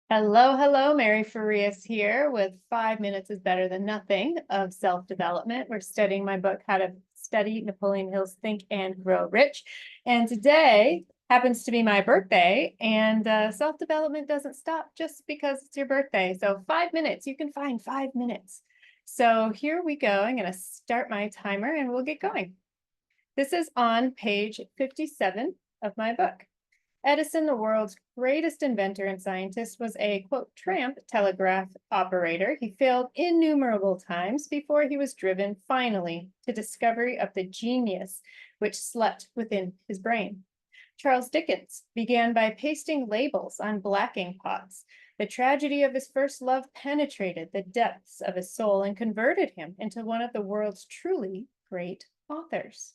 Hello, hello, Mary Farias here with 5 minutes is better than nothing of self-development. We're studying my book, How to Study Napoleon Hill's Think and Grow Rich. And today happens to be my birthday, and self-development doesn't stop just because it's your birthday. So 5 minutes, you can find 5 minutes. So here we go. I'm going to start my timer and we'll get going. This is on page 57 of my book. Edison, the world's greatest inventor and scientist, was a, quote, tramp telegraph operator. He failed innumerable times before he was driven finally to discovery of the genius which slept within his brain. Charles Dickens began by pasting labels on blacking pots. The tragedy of his first love penetrated the depths of his soul and converted him into one of the world's truly great authors.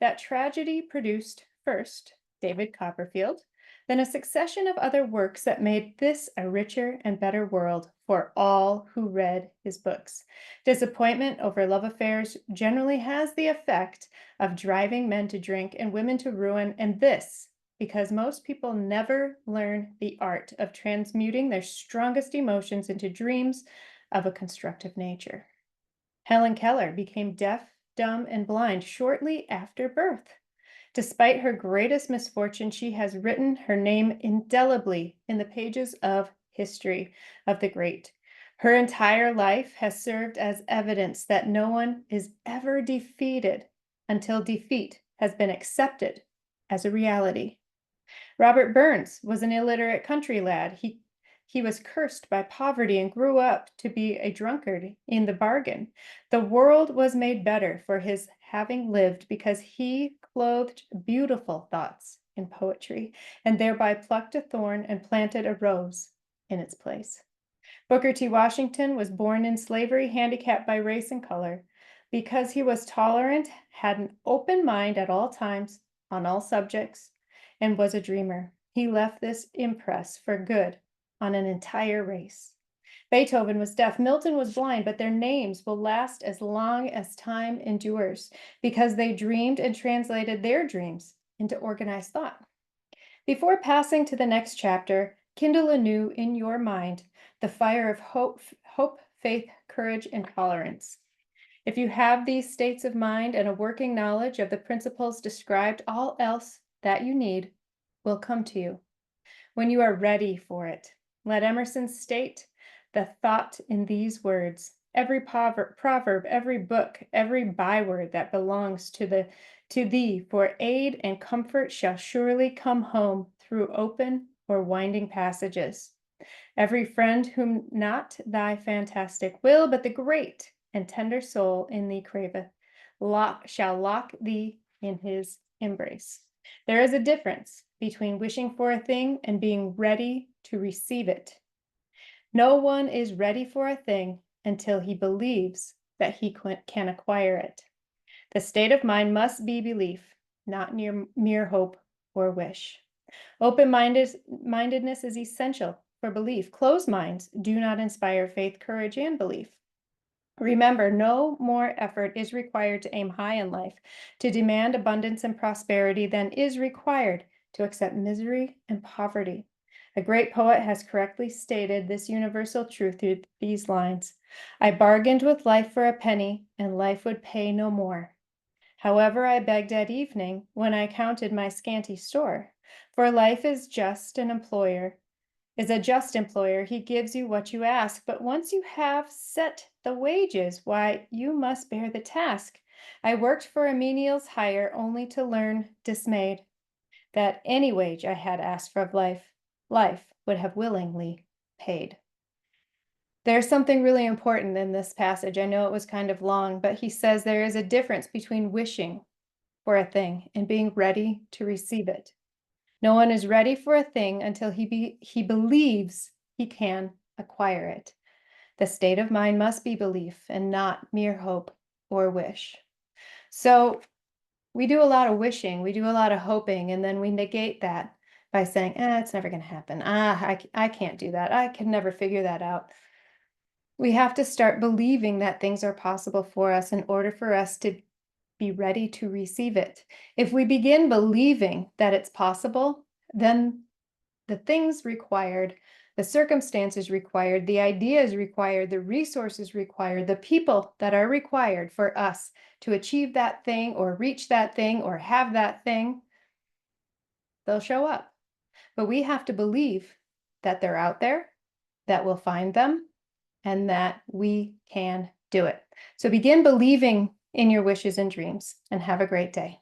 That tragedy produced first David Copperfield, then a succession of other works that made this a richer and better world for all who read his books. Disappointment over love affairs generally has the effect of driving men to drink and women to ruin, and this because most people never learn the art of transmuting their strongest emotions into dreams of a constructive nature. Helen Keller became deaf, dumb, and blind shortly after birth. Despite her greatest misfortune, she has written her name indelibly in the pages of history of the great. Her entire life has served as evidence that no one is ever defeated until defeat has been accepted as a reality. Robert Burns was an illiterate country lad. He was cursed by poverty and grew up to be a drunkard in the bargain. The world was made better for his having lived because he clothed beautiful thoughts in poetry and thereby plucked a thorn and planted a rose in its place. Booker T. Washington was born in slavery, handicapped by race and color. Because he was tolerant, had an open mind at all times, on all subjects, and was a dreamer. He left this impress for good on an entire race. Beethoven was deaf, Milton was blind, but their names will last as long as time endures because they dreamed and translated their dreams into organized thought. Before passing to the next chapter, kindle anew in your mind the fire of hope, faith, courage, and tolerance. If you have these states of mind and a working knowledge of the principles described, all else that you need will come to you when you are ready for it. Let Emerson state the thought in these words. Every proverb, every book, every byword that belongs to thee for aid and comfort shall surely come home through open or winding passages. Every friend whom not thy fantastic will, but the great and tender soul in thee craveth, shall lock thee in his embrace. There is a difference between wishing for a thing and being ready to receive it. No one is ready for a thing until he believes that he can acquire it. The state of mind must be belief, not mere hope or wish. Open-mindedness is essential for belief. Closed minds do not inspire faith, courage, and belief. Remember, no more effort is required to aim high in life, to demand abundance and prosperity than is required to accept misery and poverty. A great poet has correctly stated this universal truth through these lines. I bargained with life for a penny, and life would pay no more. However, I begged at evening, when I counted my scanty store, for life is a just employer. He gives you what you ask, but once you have set the wages, why, you must bear the task. I worked for a menial's hire only to learn, dismayed, that any wage I had asked for of life would have willingly paid. There's something really important in this passage. I know it was kind of long, but he says there is a difference between wishing for a thing and being ready to receive it. No one is ready for a thing until he believes he can acquire it. The state of mind must be belief and not mere hope or wish. So we do a lot of wishing, we do a lot of hoping, and then we negate that by saying, it's never going to happen. I can't do that. I can never figure that out. We have to start believing that things are possible for us in order for us to be ready to receive it. If we begin believing that it's possible, then the things required, the circumstances required, the ideas required, the resources required, the people that are required for us to achieve that thing or reach that thing or have that thing, they'll show up. But we have to believe that they're out there, that we'll find them, and that we can do it. So begin believing in your wishes and dreams, and have a great day.